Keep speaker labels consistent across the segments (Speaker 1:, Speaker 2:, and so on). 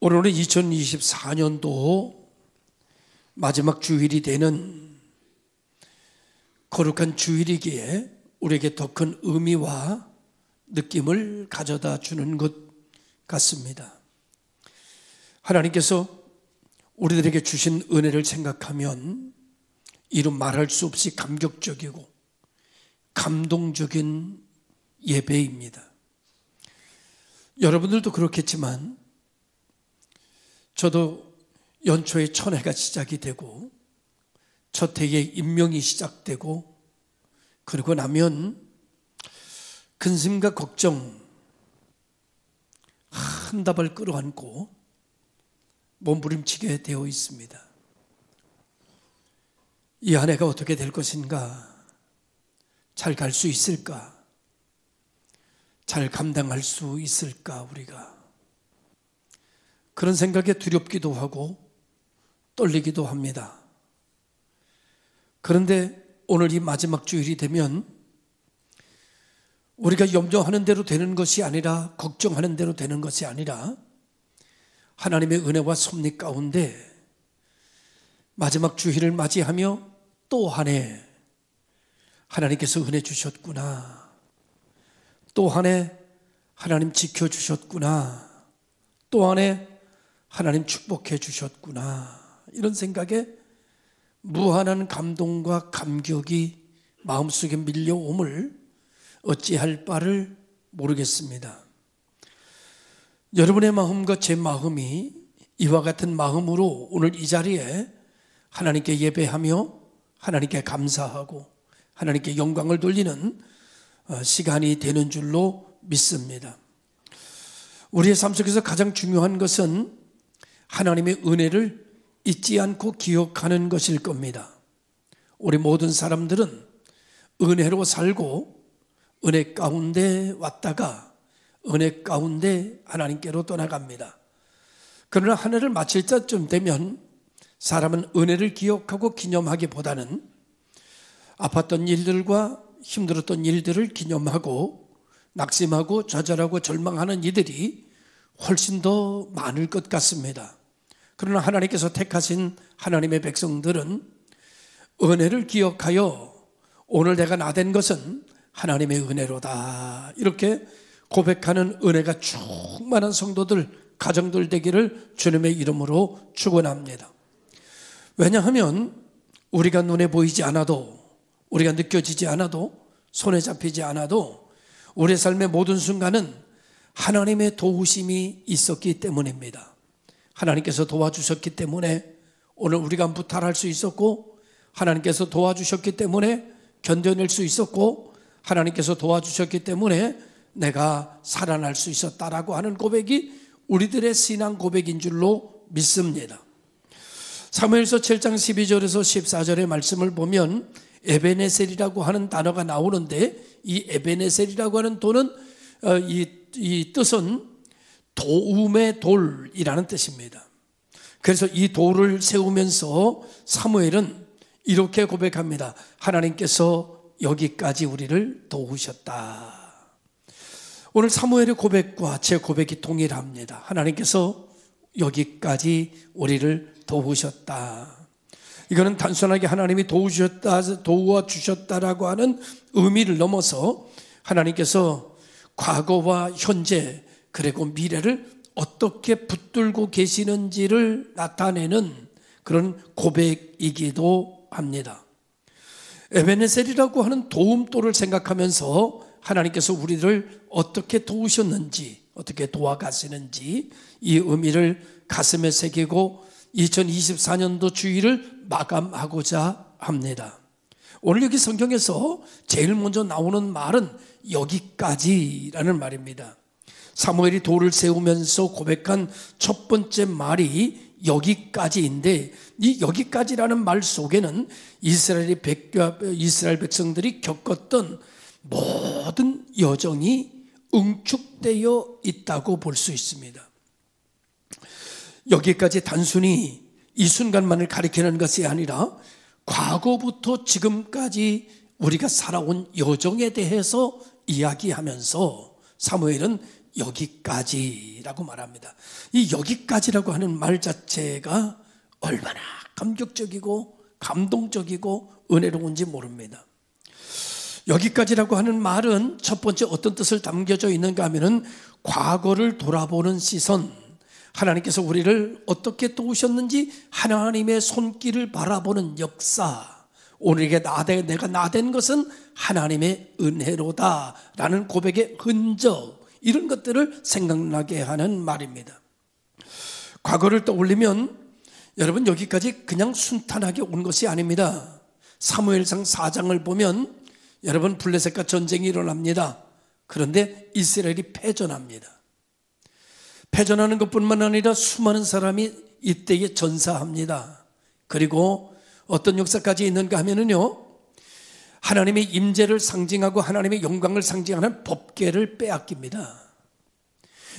Speaker 1: 오늘은 2024년도 마지막 주일이 되는 거룩한 주일이기에 우리에게 더 큰 의미와 느낌을 가져다 주는 것 같습니다. 하나님께서 우리들에게 주신 은혜를 생각하면 이루 말할 수 없이 감격적이고 감동적인 예배입니다. 여러분들도 그렇겠지만 저도 연초에 천해가 시작이 되고 첫 해의 임명이 시작되고 그러고 나면 근심과 걱정 한 다발 끌어안고 몸부림치게 되어 있습니다. 이 한 해가 어떻게 될 것인가? 잘 갈 수 있을까? 잘 감당할 수 있을까 우리가? 그런 생각에 두렵기도 하고 떨리기도 합니다. 그런데 오늘 이 마지막 주일이 되면 우리가 염려하는 대로 되는 것이 아니라 걱정하는 대로 되는 것이 아니라 하나님의 은혜와 섭리 가운데 마지막 주일을 맞이하며 또 한 해 하나님께서 은혜 주셨구나. 또 한 해 하나님 지켜주셨구나. 또 한 해 하나님 축복해 주셨구나. 이런 생각에 무한한 감동과 감격이 마음속에 밀려옴을 어찌할 바를 모르겠습니다. 여러분의 마음과 제 마음이 이와 같은 마음으로 오늘 이 자리에 하나님께 예배하며 하나님께 감사하고 하나님께 영광을 돌리는 시간이 되는 줄로 믿습니다. 우리의 삶 속에서 가장 중요한 것은 하나님의 은혜를 잊지 않고 기억하는 것일 겁니다. 우리 모든 사람들은 은혜로 살고 은혜 가운데 왔다가 은혜 가운데 하나님께로 떠나갑니다. 그러나 한 해를 마칠 때쯤 되면 사람은 은혜를 기억하고 기념하기보다는 아팠던 일들과 힘들었던 일들을 기념하고 낙심하고 좌절하고 절망하는 이들이 훨씬 더 많을 것 같습니다. 그러나 하나님께서 택하신 하나님의 백성들은 은혜를 기억하여 오늘 내가 나된 것은 하나님의 은혜로다. 이렇게 고백하는 은혜가 충만한 성도들, 가정들 되기를 주님의 이름으로 축원합니다. 왜냐하면 우리가 눈에 보이지 않아도, 우리가 느껴지지 않아도, 손에 잡히지 않아도 우리의 삶의 모든 순간은 하나님의 도우심이 있었기 때문입니다. 하나님께서 도와주셨기 때문에 오늘 우리가 무탈할 수 있었고, 하나님께서 도와주셨기 때문에 견뎌낼 수 있었고, 하나님께서 도와주셨기 때문에 내가 살아날 수 있었다라고 하는 고백이 우리들의 신앙 고백인 줄로 믿습니다. 사무엘서 7장 12절에서 14절의 말씀을 보면 에베네셀이라고 하는 단어가 나오는데, 이 에베네셀이라고 하는 도는 이 뜻은 도움의 돌이라는 뜻입니다. 그래서 이 돌을 세우면서 사무엘은 이렇게 고백합니다. 하나님께서 여기까지 우리를 도우셨다. 오늘 사무엘의 고백과 제 고백이 동일합니다. 하나님께서 여기까지 우리를 도우셨다. 이거는 단순하게 하나님이 도와주셨다라고 하는 의미를 넘어서 하나님께서 과거와 현재 그리고 미래를 어떻게 붙들고 계시는지를 나타내는 그런 고백이기도 합니다. 에베네셀이라고 하는 도움돌을 생각하면서 하나님께서 우리를 어떻게 도우셨는지, 어떻게 도와가시는지 이 의미를 가슴에 새기고 2024년도 주일을 마감하고자 합니다. 오늘 여기 성경에서 제일 먼저 나오는 말은 여기까지라는 말입니다. 사무엘이 돌을 세우면서 고백한 첫 번째 말이 여기까지인데, 이 여기까지라는 말 속에는 이스라엘 백성들이 겪었던 모든 여정이 응축되어 있다고 볼 수 있습니다. 여기까지 단순히 이 순간만을 가리키는 것이 아니라 과거부터 지금까지 우리가 살아온 여정에 대해서 이야기하면서 사무엘은 여기까지라고 말합니다. 이 여기까지라고 하는 말 자체가 얼마나 감격적이고 감동적이고 은혜로운지 모릅니다. 여기까지라고 하는 말은 첫 번째 어떤 뜻을 담겨져 있는가 하면은 과거를 돌아보는 시선, 하나님께서 우리를 어떻게 도우셨는지 하나님의 손길을 바라보는 역사, 오늘에게 내가 나된 것은 하나님의 은혜로다라는 고백의 흔적, 이런 것들을 생각나게 하는 말입니다. 과거를 떠올리면 여러분 여기까지 그냥 순탄하게 온 것이 아닙니다. 사무엘상 4장을 보면 여러분 블레셋과 전쟁이 일어납니다. 그런데 이스라엘이 패전합니다. 패전하는 것뿐만 아니라 수많은 사람이 이때에 전사합니다. 그리고 어떤 역사까지 있는가 하면은요, 하나님의 임재를 상징하고 하나님의 영광을 상징하는 법궤를 빼앗깁니다.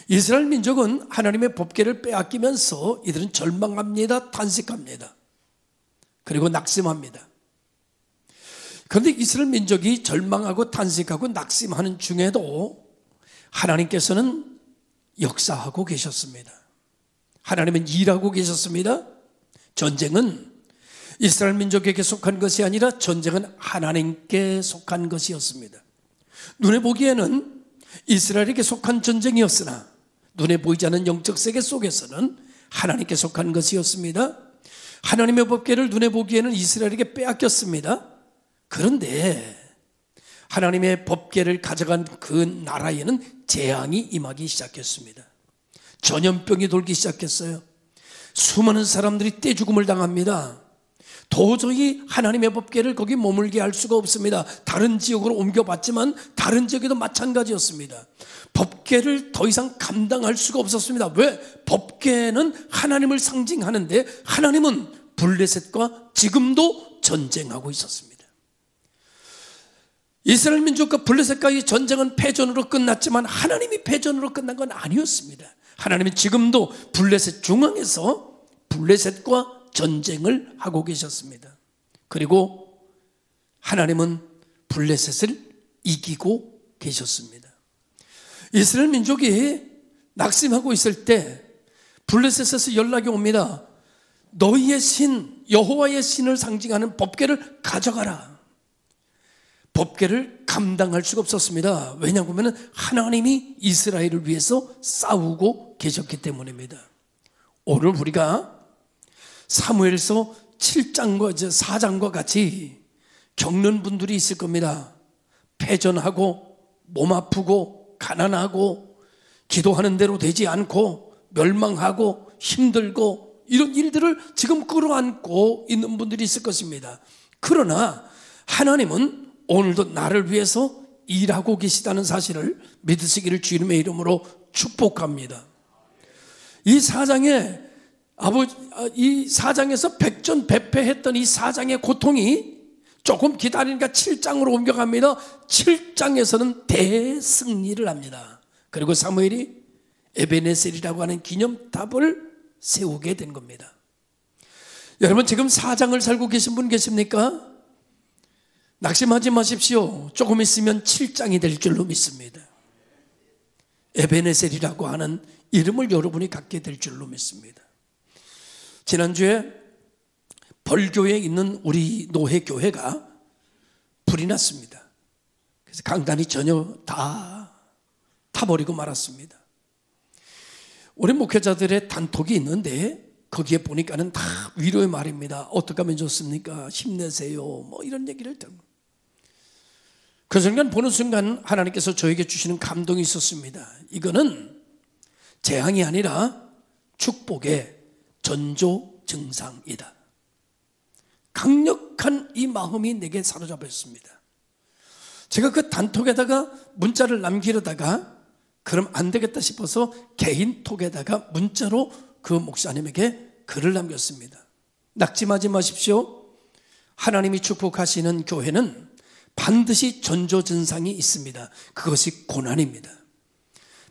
Speaker 1: 이스라엘 민족은 하나님의 법궤를 빼앗기면서 이들은 절망합니다. 탄식합니다. 그리고 낙심합니다. 그런데 이스라엘 민족이 절망하고 탄식하고 낙심하는 중에도 하나님께서는 역사하고 계셨습니다. 하나님은 일하고 계셨습니다. 전쟁은 이스라엘 민족에게 속한 것이 아니라 전쟁은 하나님께 속한 것이었습니다. 눈에 보기에는 이스라엘에게 속한 전쟁이었으나 눈에 보이지 않는 영적 세계 속에서는 하나님께 속한 것이었습니다. 하나님의 법궤를 눈에 보기에는 이스라엘에게 빼앗겼습니다. 그런데 하나님의 법궤를 가져간 그 나라에는 재앙이 임하기 시작했습니다. 전염병이 돌기 시작했어요. 수많은 사람들이 떼죽음을 당합니다. 도저히 하나님의 법궤를 거기 머물게 할 수가 없습니다. 다른 지역으로 옮겨봤지만 다른 지역에도 마찬가지였습니다. 법궤를 더 이상 감당할 수가 없었습니다. 왜? 법궤는 하나님을 상징하는데 하나님은 블레셋과 지금도 전쟁하고 있었습니다. 이스라엘 민족과 블레셋과의 전쟁은 패전으로 끝났지만 하나님이 패전으로 끝난 건 아니었습니다. 하나님은 지금도 블레셋 중앙에서 블레셋과 전쟁을 하고 계셨습니다. 그리고 하나님은 블레셋을 이기고 계셨습니다. 이스라엘 민족이 낙심하고 있을 때 블레셋에서 연락이 옵니다. 너희의 신, 여호와의 신을 상징하는 법궤를 가져가라. 법궤를 감당할 수가 없었습니다. 왜냐하면 하나님이 이스라엘을 위해서 싸우고 계셨기 때문입니다. 오늘 우리가 사무엘서 7장과 4장과 같이 겪는 분들이 있을 겁니다. 패전하고 몸 아프고 가난하고 기도하는 대로 되지 않고 멸망하고 힘들고 이런 일들을 지금 끌어안고 있는 분들이 있을 것입니다. 그러나 하나님은 오늘도 나를 위해서 일하고 계시다는 사실을 믿으시기를 주님의 이름으로 축복합니다. 이 사장에서 백전백패했던 이 사장의 고통이 조금 기다리니까 7장으로 옮겨갑니다. 7장에서는 대승리를 합니다. 그리고 사무엘이 에베네셀이라고 하는 기념탑을 세우게 된 겁니다. 여러분 지금 4장을 살고 계신 분 계십니까? 낙심하지 마십시오. 조금 있으면 7장이 될 줄로 믿습니다. 에베네셀이라고 하는 이름을 여러분이 갖게 될 줄로 믿습니다. 지난주에 벌교에 있는 우리 노회교회가 불이 났습니다. 그래서 강단이 전혀 다 타버리고 말았습니다. 우리 목회자들의 단톡이 있는데 거기에 보니까는 다 위로의 말입니다. 어떻게 하면 좋습니까? 힘내세요. 뭐 이런 얘기를 듣고. 그 순간 보는 순간 하나님께서 저에게 주시는 감동이 있었습니다. 이거는 재앙이 아니라 축복의 전조 증상이다. 강력한 이 마음이 내게 사로잡혔습니다. 제가 그 단톡에다가 문자를 남기려다가 그럼 안 되겠다 싶어서 개인 톡에다가 문자로 그 목사님에게 글을 남겼습니다. 낙심하지 마십시오. 하나님이 축복하시는 교회는 반드시 전조증상이 있습니다. 그것이 고난입니다.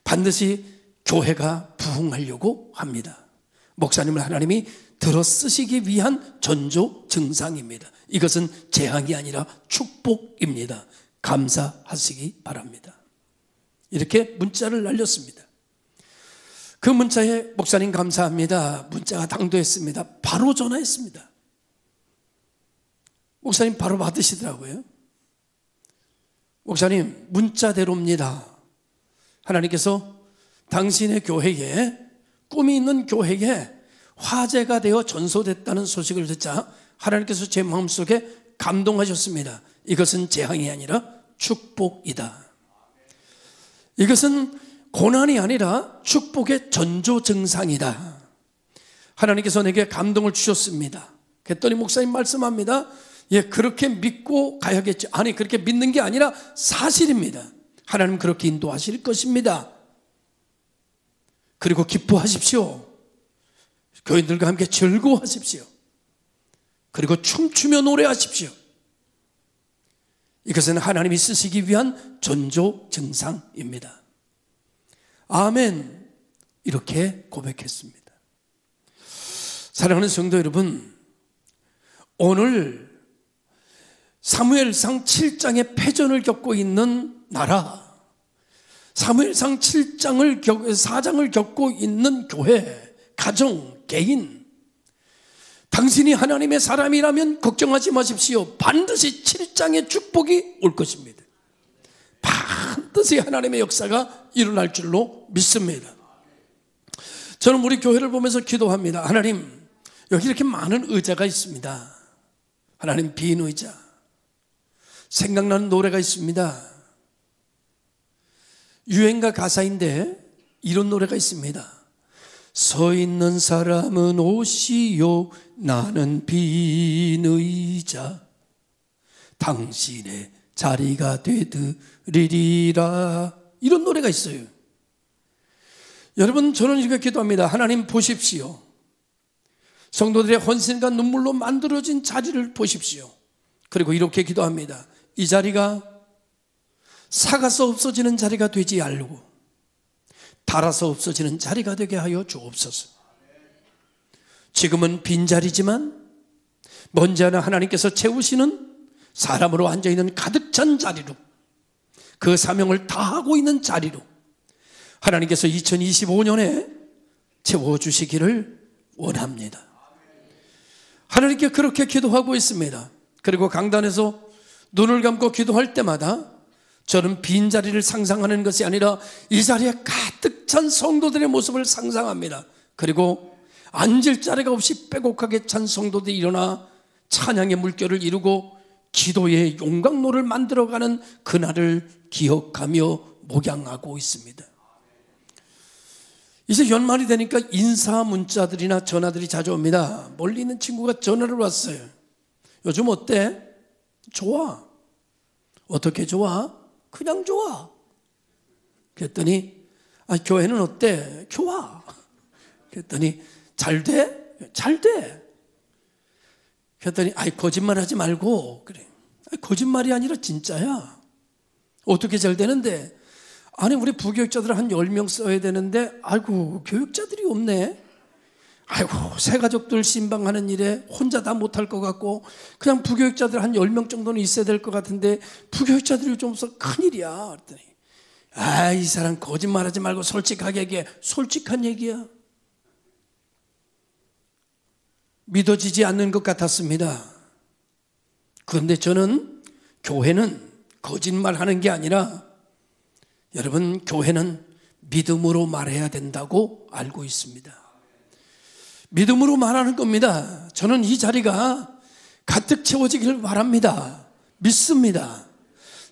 Speaker 1: 반드시 교회가 부흥하려고 합니다. 목사님을 하나님이 들어 쓰시기 위한 전조증상입니다. 이것은 재앙이 아니라 축복입니다. 감사하시기 바랍니다. 이렇게 문자를 날렸습니다. 그 문자에 목사님 감사합니다. 문자가 당도했습니다. 바로 전화했습니다. 목사님 바로 받으시더라고요. 목사님 문자대로입니다. 하나님께서 당신의 교회에, 꿈이 있는 교회에 화제가 되어 전소됐다는 소식을 듣자 하나님께서 제 마음속에 감동하셨습니다. 이것은 재앙이 아니라 축복이다. 이것은 고난이 아니라 축복의 전조 증상이다. 하나님께서 내게 감동을 주셨습니다. 그랬더니 목사님 말씀합니다. 예, 그렇게 믿고 가야겠죠. 아니, 그렇게 믿는 게 아니라 사실입니다. 하나님 그렇게 인도하실 것입니다. 그리고 기뻐하십시오. 교인들과 함께 즐거워하십시오. 그리고 춤추며 노래하십시오. 이것은 하나님이 쓰시기 위한 전조 증상입니다. 아멘. 이렇게 고백했습니다. 사랑하는 성도 여러분, 오늘 사무엘상 7장의 패전을 겪고 있는 나라, 사무엘상 4장을 겪고 있는 교회, 가정, 개인, 당신이 하나님의 사람이라면 걱정하지 마십시오. 반드시 7장의 축복이 올 것입니다. 반드시 하나님의 역사가 일어날 줄로 믿습니다. 저는 우리 교회를 보면서 기도합니다. 하나님, 여기 이렇게 많은 의자가 있습니다. 하나님, 빈 의자. 생각나는 노래가 있습니다. 유행가 가사인데 이런 노래가 있습니다. 서 있는 사람은 오시오, 나는 빈 의자, 당신의 자리가 되드리리라. 이런 노래가 있어요. 여러분, 저는 이렇게 기도합니다. 하나님 보십시오. 성도들의 헌신과 눈물로 만들어진 자리를 보십시오. 그리고 이렇게 기도합니다. 이 자리가 사가서 없어지는 자리가 되지 말고 닳아서 없어지는 자리가 되게 하여 주옵소서. 지금은 빈자리지만 먼지않아 하나님께서 채우시는 사람으로 앉아있는 가득 찬 자리로, 그 사명을 다하고 있는 자리로 하나님께서 2025년에 채워주시기를 원합니다. 하나님께 그렇게 기도하고 있습니다. 그리고 강단에서 눈을 감고 기도할 때마다 저는 빈자리를 상상하는 것이 아니라 이 자리에 가득 찬 성도들의 모습을 상상합니다. 그리고 앉을 자리가 없이 빼곡하게 찬 성도들이 일어나 찬양의 물결을 이루고 기도의 용광로를 만들어가는 그날을 기억하며 목양하고 있습니다. 이제 연말이 되니까 인사 문자들이나 전화들이 자주 옵니다. 멀리 있는 친구가 전화를 왔어요. 요즘 어때? 좋아. 어떻게 좋아? 그냥 좋아. 그랬더니 교회는 어때? 좋아. 그랬더니 잘 돼? 잘 돼. 그랬더니 거짓말하지 말고. 그래. 거짓말이 아니라 진짜야. 어떻게 잘 되는데? 아니, 우리 부교육자들 한 10명 써야 되는데 교육자들이 없네. 새가족들 신방하는 일에 혼자 다 못할 것 같고 그냥 부교육자들 한 10명 정도는 있어야 될 것 같은데 부교육자들이 좀 없어 큰일이야. 그랬더니 이 사람 거짓말하지 말고 솔직하게 얘기해. 솔직한 얘기야. 믿어지지 않는 것 같았습니다. 그런데 저는 교회는 거짓말하는 게 아니라, 여러분, 교회는 믿음으로 말해야 된다고 알고 있습니다. 믿음으로 말하는 겁니다. 저는 이 자리가 가득 채워지기를 바랍니다. 믿습니다.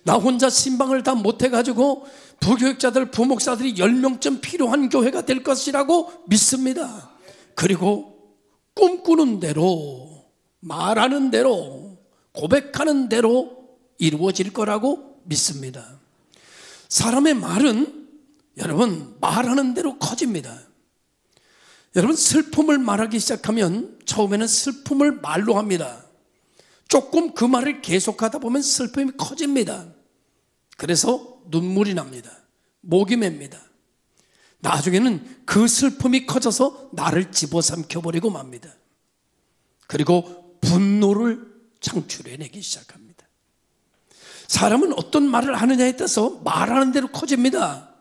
Speaker 1: 나 혼자 신방을 다 못해가지고 부교육자들, 부목사들이 10명쯤 필요한 교회가 될 것이라고 믿습니다. 그리고 꿈꾸는 대로, 말하는 대로, 고백하는 대로 이루어질 거라고 믿습니다. 사람의 말은 여러분 말하는 대로 커집니다. 여러분, 슬픔을 말하기 시작하면 처음에는 슬픔을 말로 합니다. 조금 그 말을 계속하다 보면 슬픔이 커집니다. 그래서 눈물이 납니다. 목이 맵니다. 나중에는 그 슬픔이 커져서 나를 집어삼켜버리고 맙니다. 그리고 분노를 창출해내기 시작합니다. 사람은 어떤 말을 하느냐에 따라서 말하는 대로 커집니다.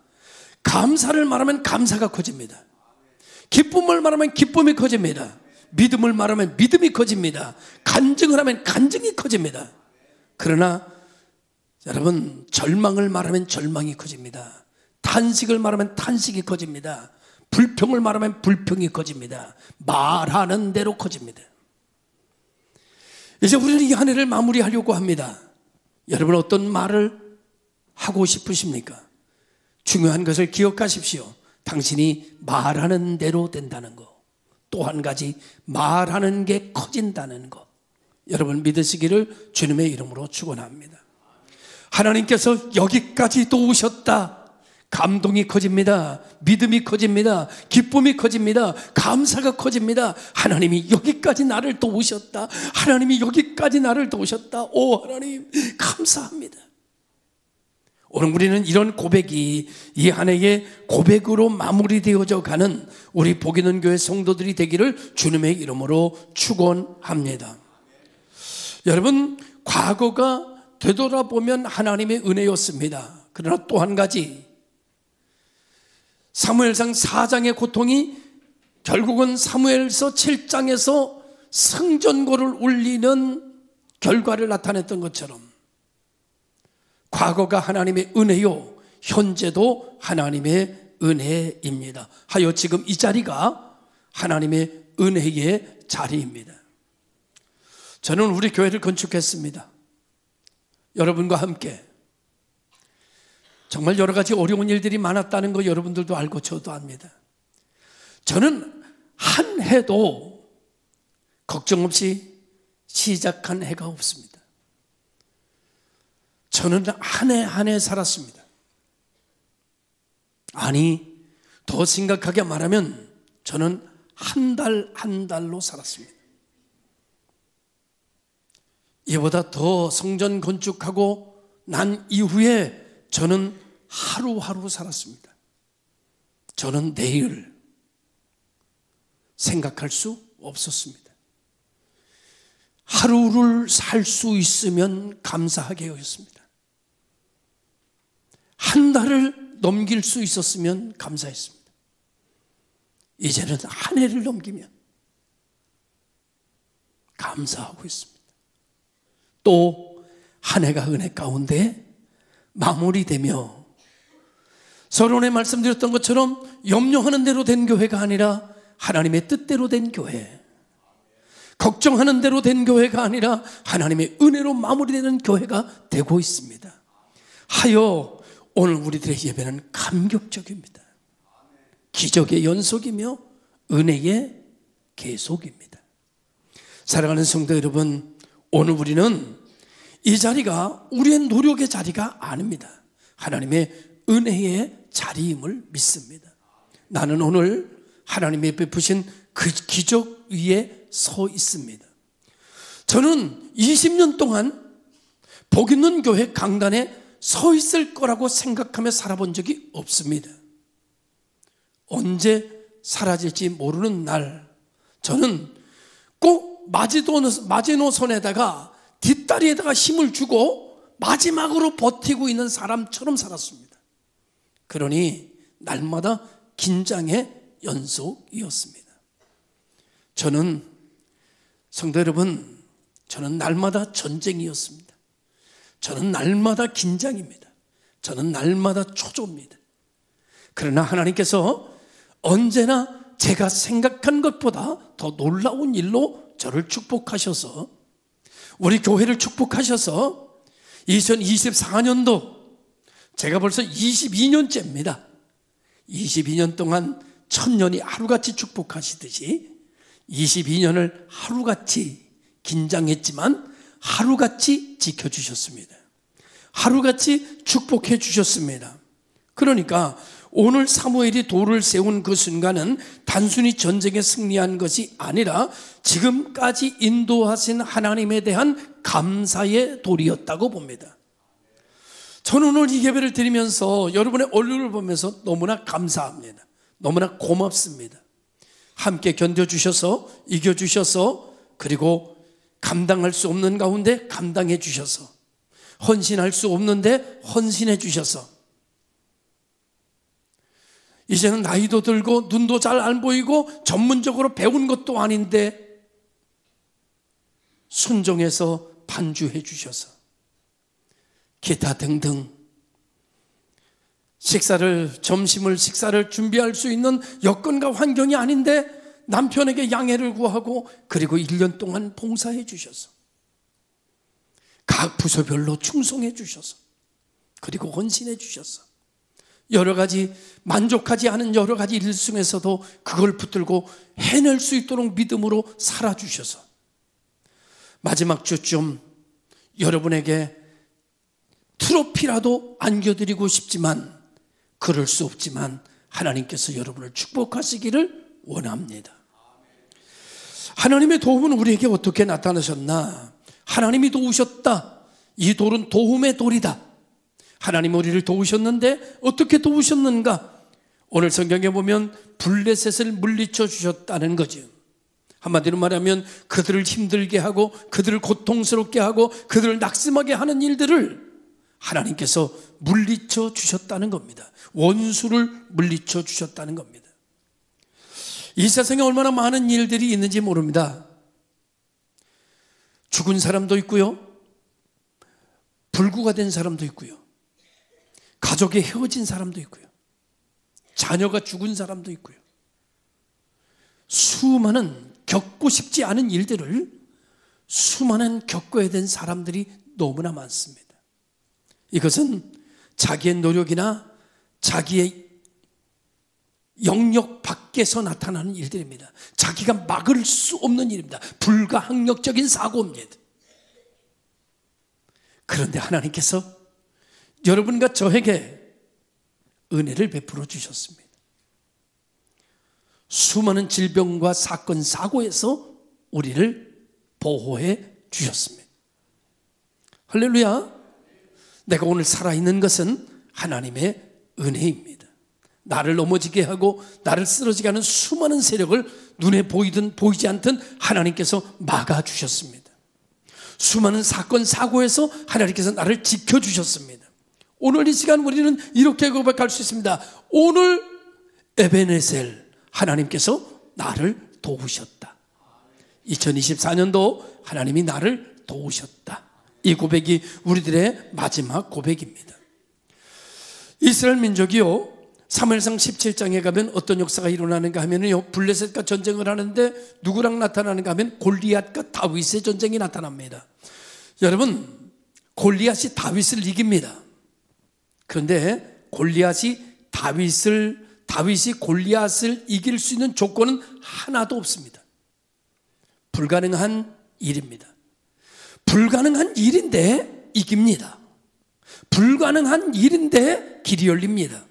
Speaker 1: 감사를 말하면 감사가 커집니다. 기쁨을 말하면 기쁨이 커집니다. 믿음을 말하면 믿음이 커집니다. 간증을 하면 간증이 커집니다. 그러나 여러분, 절망을 말하면 절망이 커집니다. 탄식을 말하면 탄식이 커집니다. 불평을 말하면 불평이 커집니다. 말하는 대로 커집니다. 이제 우리는 이 한 해를 마무리하려고 합니다. 여러분, 어떤 말을 하고 싶으십니까? 중요한 것을 기억하십시오. 당신이 말하는 대로 된다는 거. 또 한 가지, 말하는 게 커진다는 거. 여러분 믿으시기를 주님의 이름으로 축원합니다. 하나님께서 여기까지 도우셨다. 감동이 커집니다. 믿음이 커집니다. 기쁨이 커집니다. 감사가 커집니다. 하나님이 여기까지 나를 도우셨다. 하나님이 여기까지 나를 도우셨다. 오 하나님 감사합니다. 오늘 우리는 이런 고백이 이 한 해의 고백으로 마무리되어져 가는 우리 복있는 교회 성도들이 되기를 주님의 이름으로 축원합니다. 여러분, 과거가 되돌아보면 하나님의 은혜였습니다. 그러나 또 한 가지, 사무엘상 4장의 고통이 결국은 사무엘서 7장에서 승전고를 울리는 결과를 나타냈던 것처럼 과거가 하나님의 은혜요, 현재도 하나님의 은혜입니다. 하여 지금 이 자리가 하나님의 은혜의 자리입니다. 저는 우리 교회를 건축했습니다. 여러분과 함께. 정말 여러 가지 어려운 일들이 많았다는 거 여러분들도 알고 저도 압니다. 저는 한 해도 걱정 없이 시작한 해가 없습니다. 저는 한 해 한 해 살았습니다. 아니, 더 심각하게 말하면 저는 한 달 한 달로 살았습니다. 이보다 더 성전 건축하고 난 이후에 저는 하루하루 살았습니다. 저는 내일 생각할 수 없었습니다. 하루를 살 수 있으면 감사하게 여겼습니다. 한 달을 넘길 수 있었으면 감사했습니다. 이제는 한 해를 넘기면 감사하고 있습니다. 또 한 해가 은혜 가운데 마무리되며 서론에 말씀드렸던 것처럼 염려하는 대로 된 교회가 아니라 하나님의 뜻대로 된 교회, 걱정하는 대로 된 교회가 아니라 하나님의 은혜로 마무리되는 교회가 되고 있습니다. 하여 오늘 우리들의 예배는 감격적입니다. 기적의 연속이며 은혜의 계속입니다. 사랑하는 성도 여러분, 오늘 우리는 이 자리가 우리의 노력의 자리가 아닙니다. 하나님의 은혜의 자리임을 믿습니다. 나는 오늘 하나님의 베푸신 그 기적 위에 서 있습니다. 저는 20년 동안 복 있는 교회 강단에 서 있을 거라고 생각하며 살아본 적이 없습니다. 언제 사라질지 모르는 날, 저는 꼭 마지노선에다가 뒷다리에다가 힘을 주고 마지막으로 버티고 있는 사람처럼 살았습니다. 그러니 날마다 긴장의 연속이었습니다. 저는 성도 여러분, 저는 날마다 전쟁이었습니다. 저는 날마다 긴장입니다. 저는 날마다 초조입니다. 그러나 하나님께서 언제나 제가 생각한 것보다 더 놀라운 일로 저를 축복하셔서, 우리 교회를 축복하셔서 2024년도 제가 벌써 22년째입니다. 22년 동안 천년이 하루같이 축복하시듯이 22년을 하루같이 긴장했지만 하루같이 지켜주셨습니다. 하루같이 축복해 주셨습니다. 그러니까 오늘 사무엘이 돌을 세운 그 순간은 단순히 전쟁에 승리한 것이 아니라 지금까지 인도하신 하나님에 대한 감사의 돌이었다고 봅니다. 저는 오늘 이 예배를 드리면서 여러분의 얼굴을 보면서 너무나 감사합니다. 너무나 고맙습니다. 함께 견뎌주셔서, 이겨주셔서, 그리고 감당할 수 없는 가운데 감당해 주셔서, 헌신할 수 없는데 헌신해 주셔서, 이제는 나이도 들고 눈도 잘 안 보이고 전문적으로 배운 것도 아닌데 순종해서 반주해 주셔서 기타 등등 점심을 식사를 준비할 수 있는 여건과 환경이 아닌데 남편에게 양해를 구하고 그리고 1년 동안 봉사해 주셔서 각 부서별로 충성해 주셔서 그리고 헌신해 주셔서 여러 가지 만족하지 않은 여러 가지 일 중에서도 그걸 붙들고 해낼 수 있도록 믿음으로 살아주셔서 마지막 주쯤 여러분에게 트로피라도 안겨드리고 싶지만 그럴 수 없지만 하나님께서 여러분을 축복하시기를 원합니다. 하나님의 도움은 우리에게 어떻게 나타나셨나? 하나님이 도우셨다. 이 돌은 도움의 돌이다. 하나님 우리를 도우셨는데 어떻게 도우셨는가? 오늘 성경에 보면 블레셋을 물리쳐 주셨다는 거죠. 한마디로 말하면 그들을 힘들게 하고 그들을 고통스럽게 하고 그들을 낙심하게 하는 일들을 하나님께서 물리쳐 주셨다는 겁니다. 원수를 물리쳐 주셨다는 겁니다. 이 세상에 얼마나 많은 일들이 있는지 모릅니다. 죽은 사람도 있고요, 불구가 된 사람도 있고요, 가족이 헤어진 사람도 있고요, 자녀가 죽은 사람도 있고요, 수많은 겪고 싶지 않은 일들을 수많은 겪어야 된 사람들이 너무나 많습니다. 이것은 자기의 노력이나 자기의 영역 밖에서 나타나는 일들입니다. 자기가 막을 수 없는 일입니다. 불가항력적인 사고입니다. 그런데 하나님께서 여러분과 저에게 은혜를 베풀어 주셨습니다. 수많은 질병과 사건, 사고에서 우리를 보호해 주셨습니다. 할렐루야. 내가 오늘 살아있는 것은 하나님의 은혜입니다. 나를 넘어지게 하고 나를 쓰러지게 하는 수많은 세력을 눈에 보이든 보이지 않든 하나님께서 막아주셨습니다. 수많은 사건, 사고에서 하나님께서 나를 지켜주셨습니다. 오늘 이 시간 우리는 이렇게 고백할 수 있습니다. 오늘 에베네셀, 하나님께서 나를 도우셨다. 2024년도 하나님이 나를 도우셨다. 이 고백이 우리들의 마지막 고백입니다. 이스라엘 민족이요, 사무엘상 17장에 가면 어떤 역사가 일어나는가 하면요, 블레셋과 전쟁을 하는데 누구랑 나타나는가 하면 골리앗과 다윗의 전쟁이 나타납니다. 여러분, 골리앗이 다윗을 이깁니다. 그런데 다윗이 골리앗을 이길 수 있는 조건은 하나도 없습니다. 불가능한 일입니다. 불가능한 일인데 이깁니다. 불가능한 일인데 길이 열립니다.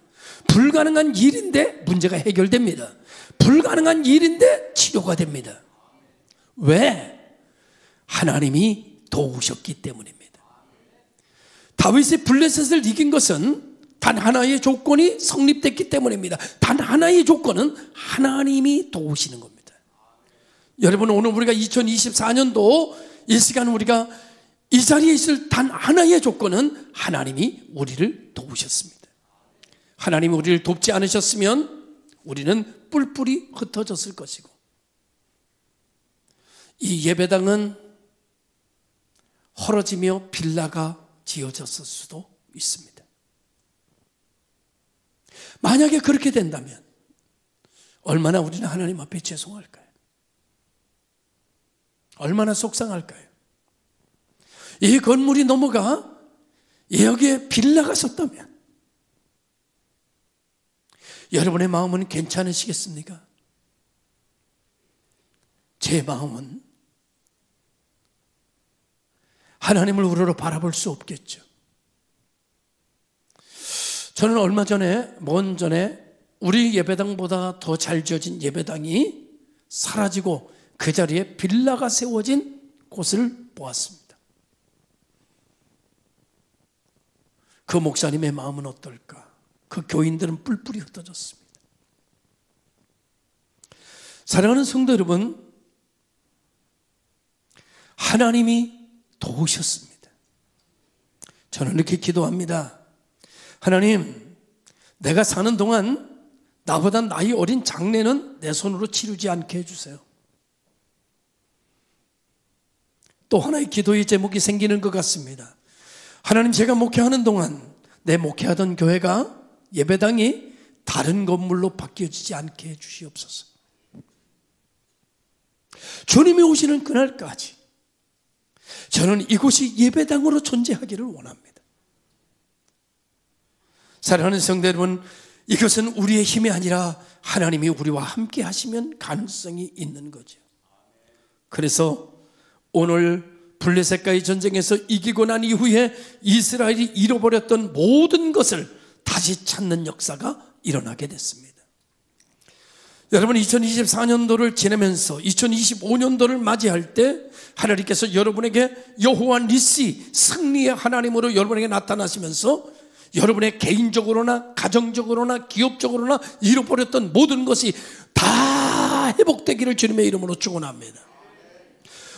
Speaker 1: 불가능한 일인데 문제가 해결됩니다. 불가능한 일인데 치료가 됩니다. 왜? 하나님이 도우셨기 때문입니다. 다윗이 블레셋을 이긴 것은 단 하나의 조건이 성립됐기 때문입니다. 단 하나의 조건은 하나님이 도우시는 겁니다. 여러분, 오늘 우리가 2024년도 이 시간 우리가 이 자리에 있을 단 하나의 조건은 하나님이 우리를 도우셨습니다. 하나님이 우리를 돕지 않으셨으면 우리는 뿔뿔이 흩어졌을 것이고, 이 예배당은 헐어지며 빌라가 지어졌을 수도 있습니다. 만약에 그렇게 된다면 얼마나 우리는 하나님 앞에 죄송할까요? 얼마나 속상할까요? 이 건물이 넘어가 여기에 빌라가 섰다면 여러분의 마음은 괜찮으시겠습니까? 제 마음은 하나님을 우러러 바라볼 수 없겠죠. 저는 얼마 전에, 먼 전에 우리 예배당보다 더 잘 지어진 예배당이 사라지고 그 자리에 빌라가 세워진 곳을 보았습니다. 그 목사님의 마음은 어떨까? 그 교인들은 뿔뿔이 흩어졌습니다. 사랑하는 성도 여러분, 하나님이 도우셨습니다. 저는 이렇게 기도합니다. 하나님, 내가 사는 동안 나보다 나이 어린 장례는 내 손으로 치르지 않게 해주세요. 또 하나의 기도의 제목이 생기는 것 같습니다. 하나님, 제가 목회하는 동안 내 목회하던 교회가 예배당이 다른 건물로 바뀌어지지 않게 해주시옵소서. 주님이 오시는 그날까지 저는 이곳이 예배당으로 존재하기를 원합니다. 사랑하는 성도 여러분, 이것은 우리의 힘이 아니라 하나님이 우리와 함께 하시면 가능성이 있는 거죠. 그래서 오늘 블레셋과의 전쟁에서 이기고 난 이후에 이스라엘이 잃어버렸던 모든 것을 다시 찾는 역사가 일어나게 됐습니다. 여러분, 2024년도를 지내면서 2025년도를 맞이할 때 하나님께서 여러분에게 여호와 니시, 승리의 하나님으로 여러분에게 나타나시면서 여러분의 개인적으로나 가정적으로나 기업적으로나 잃어버렸던 모든 것이 다 회복되기를 주님의 이름으로 축원합니다.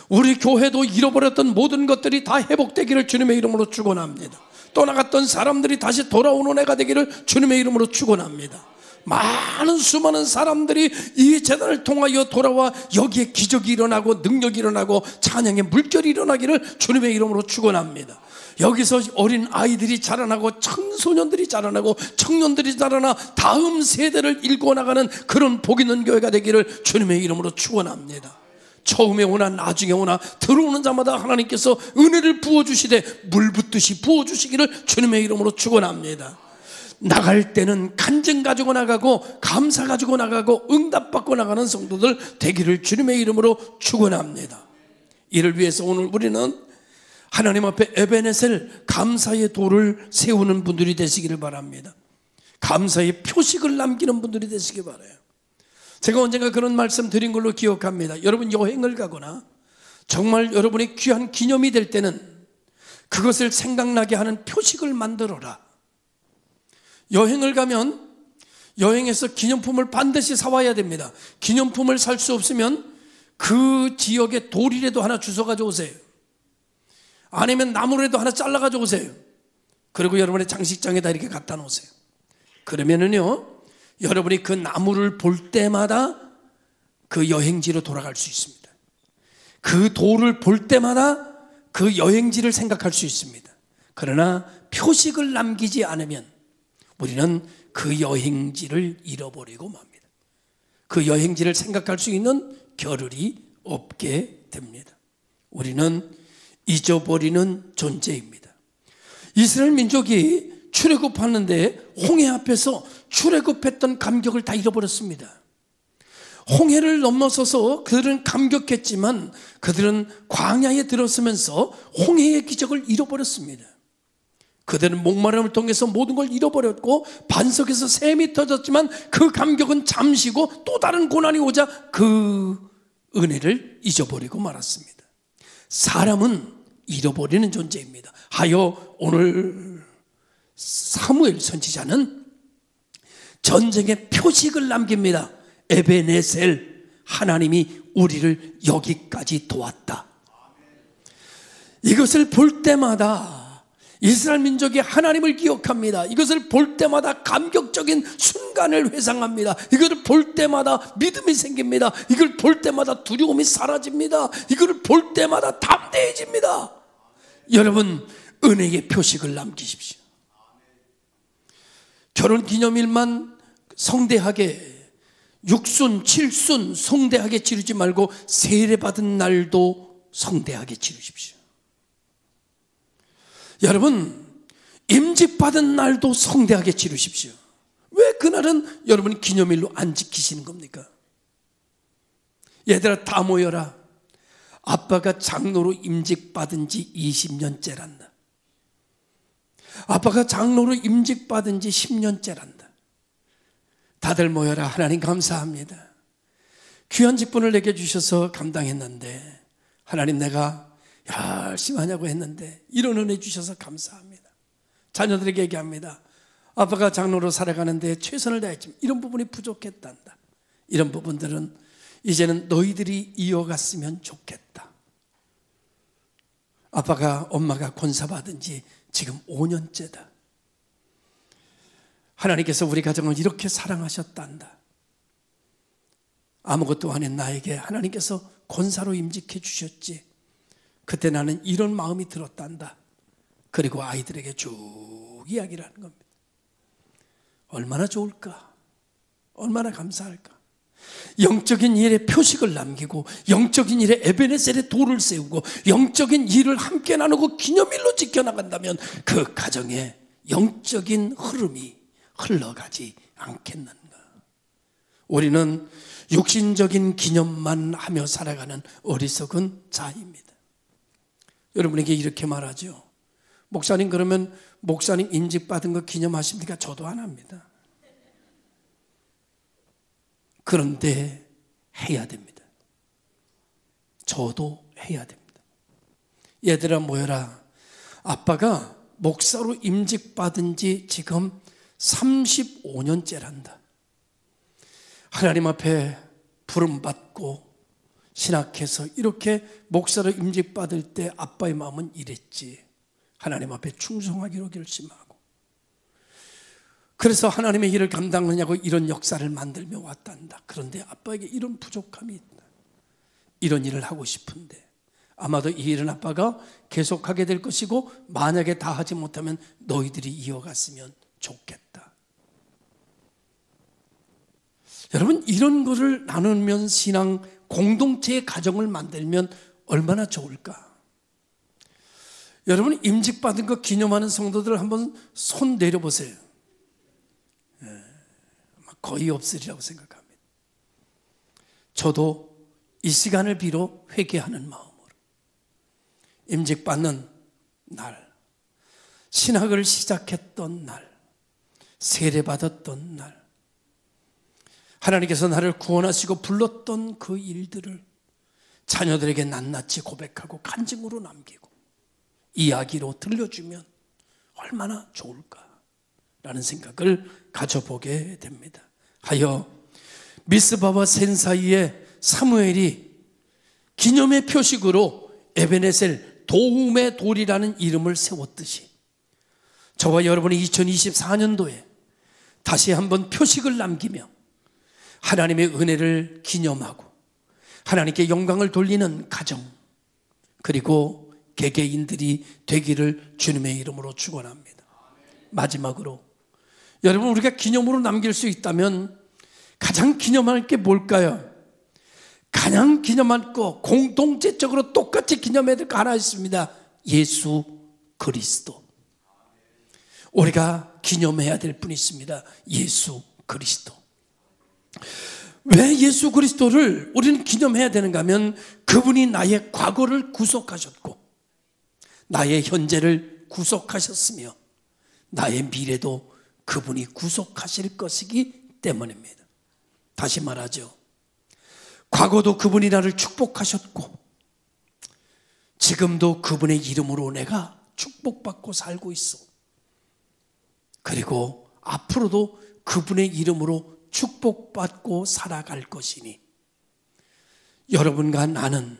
Speaker 1: 우리 교회도 잃어버렸던 모든 것들이 다 회복되기를 주님의 이름으로 축원합니다. 떠나갔던 사람들이 다시 돌아오는 해가 되기를 주님의 이름으로 축원합니다. 많은 수많은 사람들이 이 재단을 통하여 돌아와 여기에 기적이 일어나고 능력이 일어나고 찬양의 물결이 일어나기를 주님의 이름으로 축원합니다. 여기서 어린 아이들이 자라나고 청소년들이 자라나고 청년들이 자라나 다음 세대를 일궈 나가는 그런 복 있는 교회가 되기를 주님의 이름으로 축원합니다. 처음에 오나 나중에 오나 들어오는 자마다 하나님께서 은혜를 부어주시되 물 붓듯이 부어주시기를 주님의 이름으로 축원합니다. 나갈 때는 간증 가지고 나가고 감사 가지고 나가고 응답받고 나가는 성도들 되기를 주님의 이름으로 축원합니다. 이를 위해서 오늘 우리는 하나님 앞에 에베네셀, 감사의 돌을 세우는 분들이 되시기를 바랍니다. 감사의 표식을 남기는 분들이 되시기 바라요. 제가 언젠가 그런 말씀 드린 걸로 기억합니다. 여러분, 여행을 가거나 정말 여러분의 귀한 기념이 될 때는 그것을 생각나게 하는 표식을 만들어라. 여행을 가면 여행에서 기념품을 반드시 사와야 됩니다. 기념품을 살 수 없으면 그 지역에 돌이라도 하나 주워 가져오세요. 아니면 나무라도 하나 잘라 가져오세요. 그리고 여러분의 장식장에다 이렇게 갖다 놓으세요. 그러면은요, 여러분이 그 나무를 볼 때마다 그 여행지로 돌아갈 수 있습니다. 그 돌을 볼 때마다 그 여행지를 생각할 수 있습니다. 그러나 표식을 남기지 않으면 우리는 그 여행지를 잃어버리고 맙니다. 그 여행지를 생각할 수 있는 겨를이 없게 됩니다. 우리는 잊어버리는 존재입니다. 이스라엘 민족이 출애굽하는데 홍해 앞에서 출애굽했던 감격을 다 잃어버렸습니다. 홍해를 넘어서서 그들은 감격했지만 그들은 광야에 들어서면서 홍해의 기적을 잃어버렸습니다. 그들은 목마름을 통해서 모든 걸 잃어버렸고 반석에서 샘이 터졌지만 그 감격은 잠시고 또 다른 고난이 오자 그 은혜를 잊어버리고 말았습니다. 사람은 잃어버리는 존재입니다. 하여 오늘 사무엘 선지자는 전쟁의 표식을 남깁니다. 에베네셀, 하나님이 우리를 여기까지 도왔다. 이것을 볼 때마다 이스라엘 민족이 하나님을 기억합니다. 이것을 볼 때마다 감격적인 순간을 회상합니다. 이것을 볼 때마다 믿음이 생깁니다. 이걸 볼 때마다 두려움이 사라집니다. 이걸 볼 때마다 담대해집니다. 여러분, 은혜의 표식을 남기십시오. 결혼기념일만 성대하게, 육순, 칠순 성대하게 치르지 말고 세례받은 날도 성대하게 치르십시오. 여러분, 임직받은 날도 성대하게 치르십시오. 왜 그날은 여러분 기념일로 안 지키시는 겁니까? 얘들아, 다 모여라. 아빠가 장로로 임직받은 지 20년째란다. 아빠가 장로로 임직받은 지 10년째란다. 다들 모여라. 하나님 감사합니다. 귀한 직분을 내게 주셔서 감당했는데 하나님, 내가 열심히 하냐고 했는데 이런 은혜 주셔서 감사합니다. 자녀들에게 얘기합니다. 아빠가 장로로 살아가는데 최선을 다했지만 이런 부분이 부족했단다. 이런 부분들은 이제는 너희들이 이어갔으면 좋겠다. 아빠가, 엄마가 권사받은 지 지금 5년째다. 하나님께서 우리 가정을 이렇게 사랑하셨단다. 아무것도 아닌 나에게 하나님께서 권사로 임직해 주셨지. 그때 나는 이런 마음이 들었단다. 그리고 아이들에게 쭉 이야기를 하는 겁니다. 얼마나 좋을까? 얼마나 감사할까? 영적인 일에 표식을 남기고 영적인 일에 에베네셀의 돌을 세우고 영적인 일을 함께 나누고 기념일로 지켜나간다면 그 가정에 영적인 흐름이 흘러가지 않겠는가? 우리는 육신적인 기념만 하며 살아가는 어리석은 자입니다. 여러분에게 이렇게 말하죠. 목사님, 그러면 목사님 임직받은 거 기념하십니까? 저도 안 합니다. 그런데 해야 됩니다. 저도 해야 됩니다. 얘들아 모여라. 아빠가 목사로 임직받은 지 지금 35년째란다. 하나님 앞에 부름받고 신학해서 이렇게 목사로 임직받을 때 아빠의 마음은 이랬지. 하나님 앞에 충성하기로 결심하고, 그래서 하나님의 일을 감당하냐고 이런 역사를 만들며 왔단다. 그런데 아빠에게 이런 부족함이 있다. 이런 일을 하고 싶은데 아마도 이 일은 아빠가 계속하게 될 것이고, 만약에 다 하지 못하면 너희들이 이어갔으면 좋겠다. 여러분, 이런 거를 나누면 신앙 공동체의 가정을 만들면 얼마나 좋을까? 여러분, 임직받은 거 기념하는 성도들 한번 손 내려보세요. 거의 없으리라고 생각합니다. 저도 이 시간을 비로 회개하는 마음으로 임직받는 날, 신학을 시작했던 날, 세례받았던 날, 하나님께서 나를 구원하시고 불렀던 그 일들을 자녀들에게 낱낱이 고백하고 간증으로 남기고 이야기로 들려주면 얼마나 좋을까라는 생각을 가져보게 됩니다. 하여 미스바와 센 사이에 사무엘이 기념의 표식으로 에베네셀 도움의 돌이라는 이름을 세웠듯이 저와 여러분이 2024년도에 다시 한번 표식을 남기며 하나님의 은혜를 기념하고 하나님께 영광을 돌리는 가정, 그리고 개개인들이 되기를 주님의 이름으로 축원합니다. 마지막으로 여러분, 우리가 기념으로 남길 수 있다면 가장 기념할 게 뭘까요? 가장 기념할 거, 공동체적으로 똑같이 기념해야 될 거 하나 있습니다. 예수 그리스도. 우리가 기념해야 될 분이 있습니다. 예수 그리스도. 왜 예수 그리스도를 우리는 기념해야 되는가 하면 그분이 나의 과거를 구속하셨고 나의 현재를 구속하셨으며 나의 미래도 그분이 구속하실 것이기 때문입니다. 다시 말하죠. 과거도 그분이 나를 축복하셨고 지금도 그분의 이름으로 내가 축복받고 살고 있어. 그리고 앞으로도 그분의 이름으로 축복받고 살아갈 것이니 여러분과 나는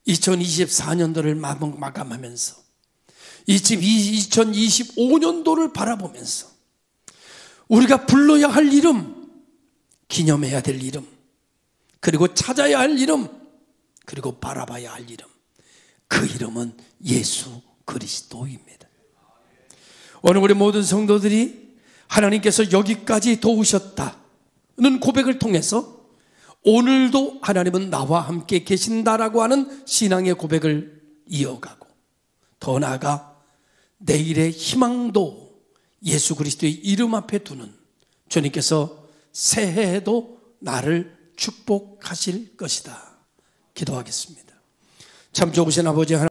Speaker 1: 2024년도를 마감하면서 2025년도를 바라보면서 우리가 불러야 할 이름, 기념해야 될 이름, 그리고 찾아야 할 이름, 그리고 바라봐야 할 이름, 그 이름은 예수 그리스도입니다. 오늘 우리 모든 성도들이 하나님께서 여기까지 도우셨다는 고백을 통해서 오늘도 하나님은 나와 함께 계신다라고 하는 신앙의 고백을 이어가고, 더 나아가 내일의 희망도 예수 그리스도의 이름 앞에 두는 주님께서 새해에도 나를 축복하실 것이다. 기도하겠습니다. 참 좋으신 아버지 하나님,